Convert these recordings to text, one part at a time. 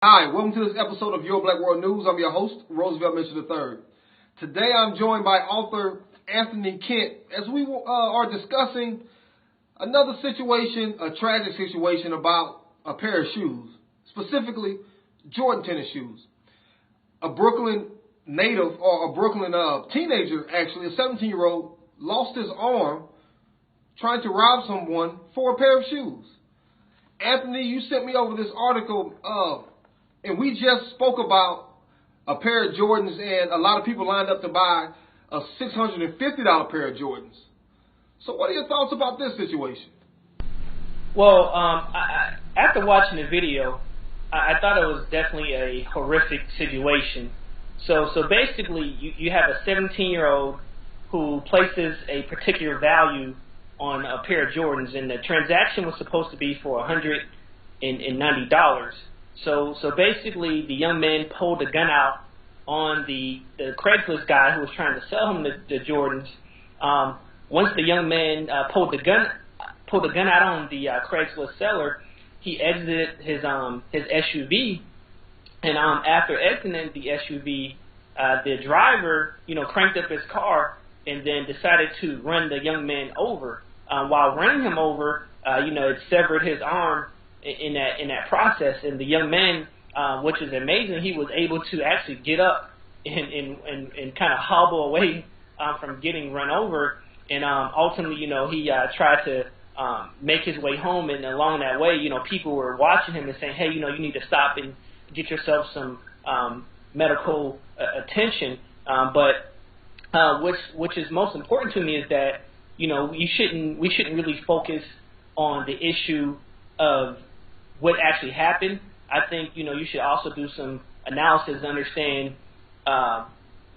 Hi, welcome to this episode of Your Black World News. I'm your host, Roosevelt Mitchell III. Today I'm joined by author Anthony Kent as we are discussing another situation, a tragic situation about a pair of shoes, specifically Jordan tennis shoes. A Brooklyn native, or a Brooklyn teenager actually, a 17-year-old, lost his arm trying to rob someone for a pair of shoes. Anthony, you sent me over this article and we just spoke about a pair of Jordans, and a lot of people lined up to buy a $650 pair of Jordans. So what are your thoughts about this situation? Well, after watching the video, I thought it was definitely a horrific situation. So basically, you have a 17-year-old who places a particular value on a pair of Jordans, and the transaction was supposed to be for $190. So basically, the young man pulled a gun out on the Craigslist guy who was trying to sell him the Jordans. Once the young man pulled the gun out on the Craigslist seller, he exited his SUV, and after exiting the SUV, the driver cranked up his car and then decided to run the young man over. While running him over, it severed his arm in that process, and the young man, which is amazing, he was able to actually get up and kind of hobble away from getting run over, and ultimately, he tried to make his way home, and along that way, people were watching him and saying, hey, you need to stop and get yourself some medical attention, but which is most important to me is that we shouldn't really focus on the issue of what actually happened. I think you should also do some analysis to understand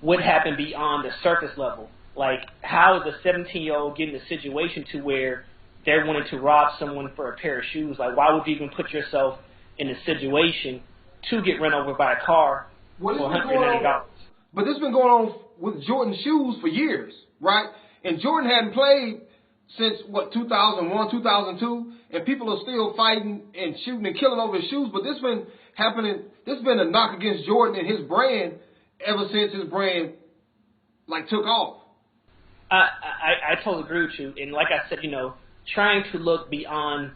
what happened beyond the surface level. Like, how is a 17-year-old getting a situation to where they're wanting to rob someone for a pair of shoes? Like, why would you even put yourself in a situation to get run over by a car for $190? But this has been going on with Jordan shoes for years, right? And Jordan hadn't played since, 2001, 2002, and people are still fighting and shooting and killing over his shoes. But this has been happening. This has been a knock against Jordan and his brand ever since his brand, took off. I totally agree with you. And like I said, trying to look beyond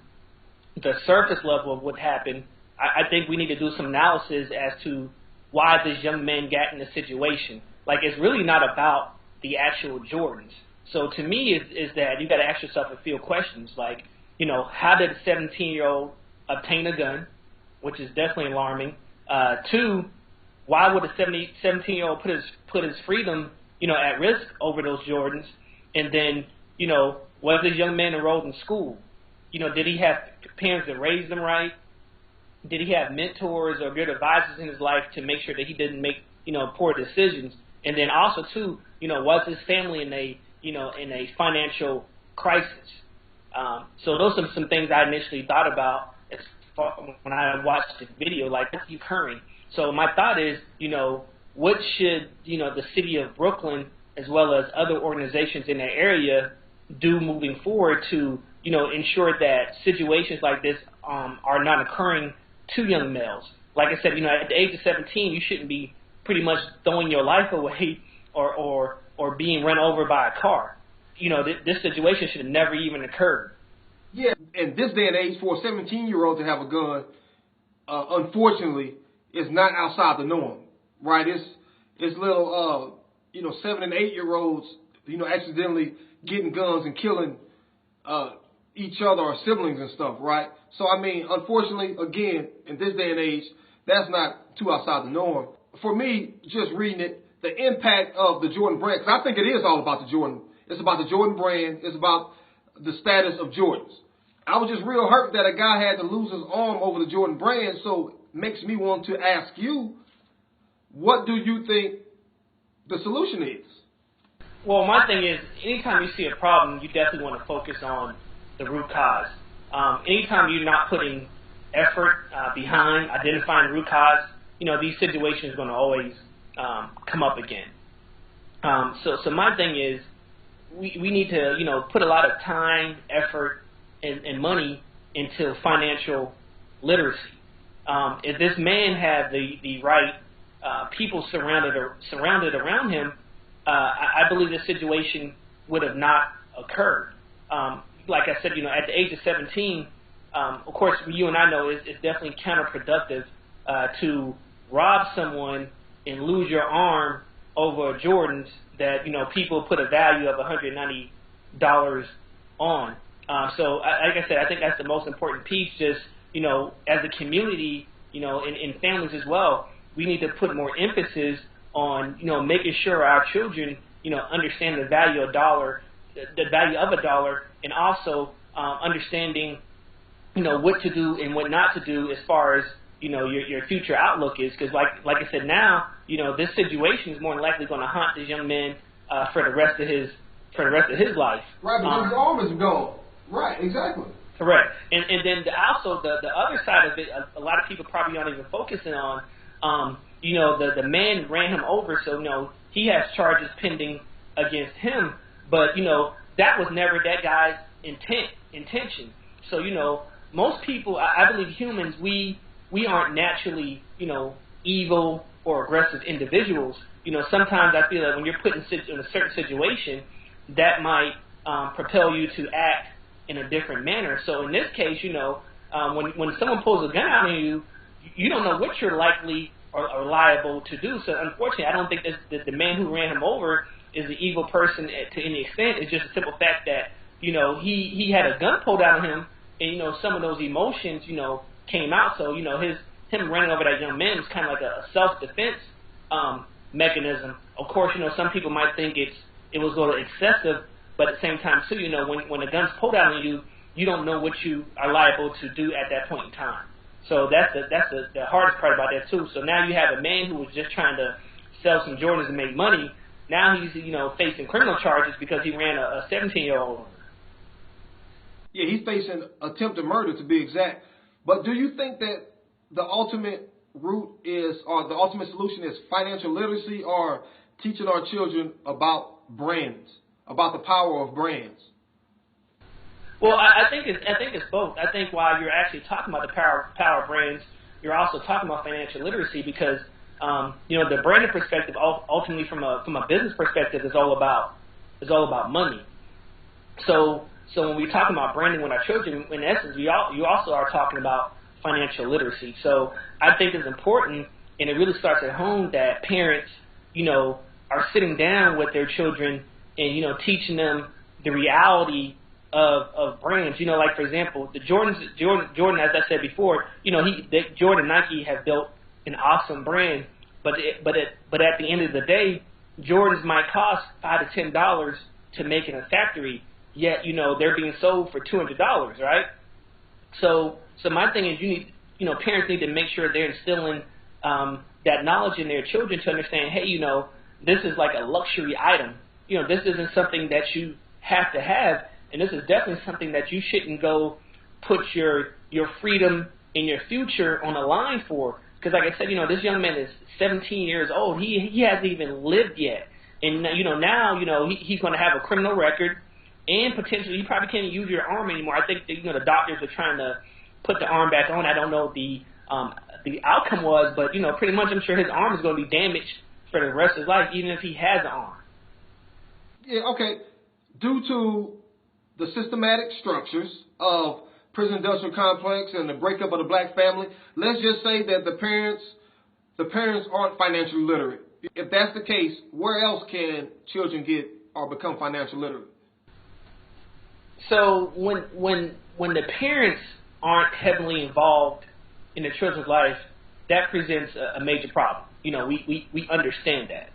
the surface level of what happened, I think we need to do some analysis as to why this young man got in the situation. Like, it's really not about the actual Jordans. So to me, is that you got to ask yourself a few questions, like, how did a 17-year-old obtain a gun, which is definitely alarming. Two, why would a 17-year-old put his freedom, at risk over those Jordans? And then, was this young man enrolled in school? Did he have parents that raised him right? Did he have mentors or good advisors in his life to make sure that he didn't make, poor decisions? And then also, too, was his family in a financial crisis? So those are some things I initially thought about when I watched the video, like, what's occurring? So my thought is, what should, the city of Brooklyn, as well as other organizations in that area, do moving forward to, ensure that situations like this are not occurring to young males? Like I said, at the age of 17, you shouldn't be pretty much throwing your life away or being run over by a car. This situation should have never even occurred. Yeah, in this day and age, for a 17-year-old to have a gun, unfortunately, is not outside the norm, right? It's little, 7 and 8-year-olds, accidentally getting guns and killing each other or siblings and stuff, right? So, unfortunately, again, in this day and age, that's not too outside the norm. For me, just reading it, the impact of the Jordan brand, because I think it is all about the Jordan. It's about the Jordan brand. It's about the status of Jordans. I was just real hurt that a guy had to lose his arm over the Jordan brand, so it makes me want to ask you, what do you think the solution is? Well, my thing is, anytime you see a problem, you definitely want to focus on the root cause. Anytime you're not putting effort behind identifying the root cause, these situations are going to always come up again. So my thing is, we need to, put a lot of time, effort, and money into financial literacy. If this man had the right people surrounded around him, I believe this situation would have not occurred. Like I said, at the age of 17, of course, you and I know it's definitely counterproductive to rob someone and lose your arm over Jordans that people put a value of $190 on. So, like I said, I think that's the most important piece. Just as a community, in families as well, we need to put more emphasis on making sure our children understand the value of a dollar, and also understanding what to do and what not to do as far as your future outlook is. Because like I said, now this situation is more than likely going to haunt this young man for the rest of his life. Right, because his arm is gone. Right, exactly. Correct. And then also the other side of it, a lot of people probably aren't even focusing on. The man ran him over, so he has charges pending against him. But that was never that guy's intention. So most people, I believe humans, we aren't naturally evil or aggressive individuals. Sometimes I feel that when you're put in a certain situation, that might propel you to act in a different manner. So in this case, when someone pulls a gun out on you, you don't know what you're likely or liable to do. So unfortunately, I don't think that the man who ran him over is an evil person to any extent. It's just a simple fact that he had a gun pulled out on him, and some of those emotions came out. So him running over that young man was kind of like a self-defense mechanism. Of course, some people might think it was a little excessive, but at the same time too, when the gun's pulled out on you, you don't know what you are liable to do at that point in time. So that's the hardest part about that too. So now you have a man who was just trying to sell some Jordans and make money. Now he's facing criminal charges because he ran a 17-year-old. Yeah, he's facing attempted murder to be exact. But do you think that the ultimate route is, or the ultimate solution is financial literacy, or teaching our children about brands, about the power of brands? Well, I think it's both. I think while you're actually talking about the power of brands, you're also talking about financial literacy, because the branding perspective, ultimately from a business perspective, is all about money. So when we talk about branding with our children, in essence, you also are talking about financial literacy. So I think it's important, and it really starts at home, that parents are sitting down with their children and teaching them the reality of brands. Like, for example, the Jordan, as I said before, Jordan and Nike have built an awesome brand, but at the end of the day, Jordans might cost $5 to $10 to make in a factory, yet they're being sold for $200, right? So my thing is, parents need to make sure they're instilling that knowledge in their children to understand, hey, this is like a luxury item. This isn't something that you have to have, and this is definitely something that you shouldn't go put your freedom and your future on the line for. Because like I said, this young man is 17 years old. He hasn't even lived yet. And, now he's going to have a criminal record, and potentially he probably can't use your arm anymore. I think the doctors are trying to put the arm back on. I don't know what the outcome was, but, pretty much I'm sure his arm is going to be damaged for the rest of his life, even if he has an arm. Yeah, okay. Due to the systematic structures of prison industrial complex and the breakup of the black family, let's just say that the parents aren't financially literate. If that's the case, where else can children get or become financially literate? So when the parents aren't heavily involved in the children's life, that presents a major problem. We understand that.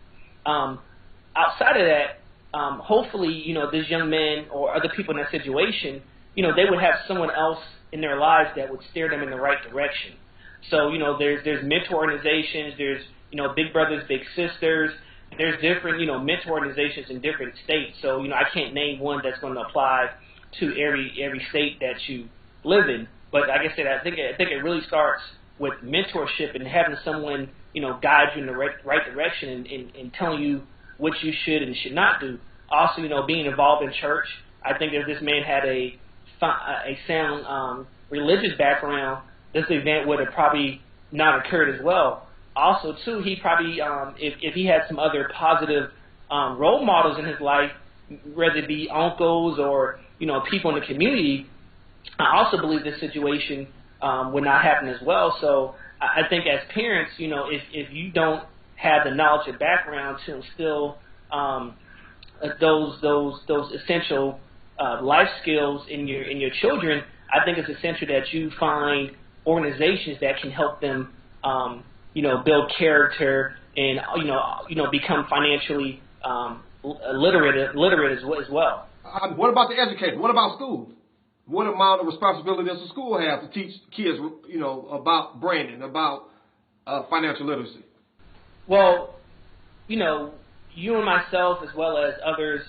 Outside of that, hopefully, this young man or other people in that situation, they would have someone else in their lives that would steer them in the right direction. So, there's mentor organizations, there's, Big Brothers, Big Sisters, there's different, mentor organizations in different states. So, I can't name one that's going to apply to every state that you live in. But like I said, I think it really starts with mentorship and having someone, guide you in the right direction and telling you what you should and should not do. Also, being involved in church. I think if this man had a sound religious background, this event would have probably not occurred as well. Also, too, he probably, if he had some other positive role models in his life, whether it be uncles or people in the community, I also believe this situation would not happen as well. So I think as parents, if you don't have the knowledge and background to instill those essential life skills in your children, I think it's essential that you find organizations that can help them, build character and become financially literate as well. What about the education? What about schools? What amount of responsibility does the school have to teach kids, about branding, about financial literacy? Well, you and myself, as well as others,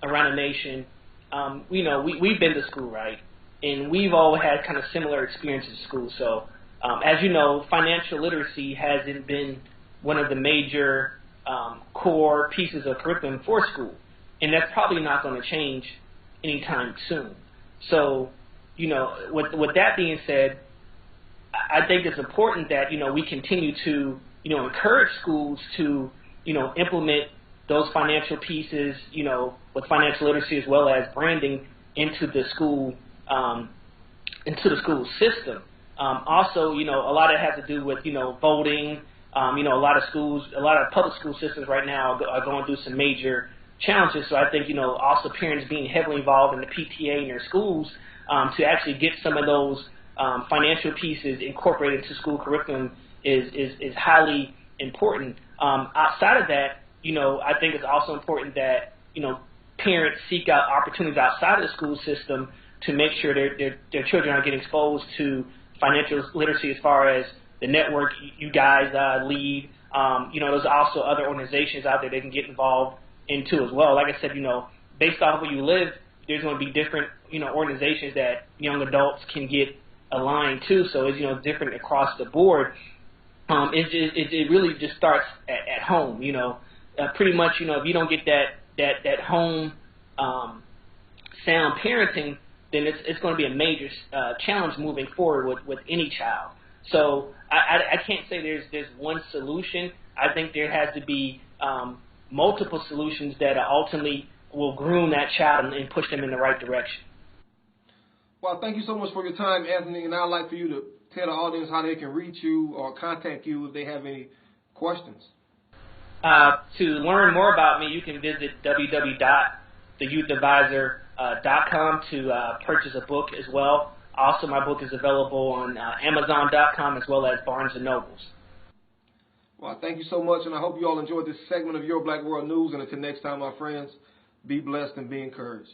around the nation, we've been to school, right? And we've all had kind of similar experiences in school. So, as you know, financial literacy hasn't been one of the major core pieces of curriculum for school. And that's probably not going to change anytime soon. So, with that being said, I think it's important that, we continue to, encourage schools to, implement those financial pieces, with financial literacy as well as branding into the school system. Also, a lot of it has to do with, voting. A lot of public school systems right now are going through some major challenges. So I think, also parents being heavily involved in the PTA in their schools to actually get some of those financial pieces incorporated into school curriculum is highly important. Outside of that, I think it's also important that, parents seek out opportunities outside of the school system to make sure their children are getting exposed to financial literacy as far as the network you guys lead. There's also other organizations out there they can get involved into as well. Like I said, based off where you live, there's going to be different, organizations that young adults can get aligned to. So it's, different across the board. It really just starts at home, pretty much, if you don't get that home sound parenting, then it's going to be a major challenge moving forward with any child. So I can't say there's one solution. I think there has to be multiple solutions that ultimately will groom that child and push them in the right direction. Well, thank you so much for your time, Anthony, and I'd like for you to tell the audience how they can reach you or contact you if they have any questions. To learn more about me, you can visit www.theyouthadvisor.com to purchase a book as well. Also, my book is available on Amazon.com as well as Barnes & Nobles. Well, thank you so much, and I hope you all enjoyed this segment of Your Black World News. And until next time, my friends, be blessed and be encouraged.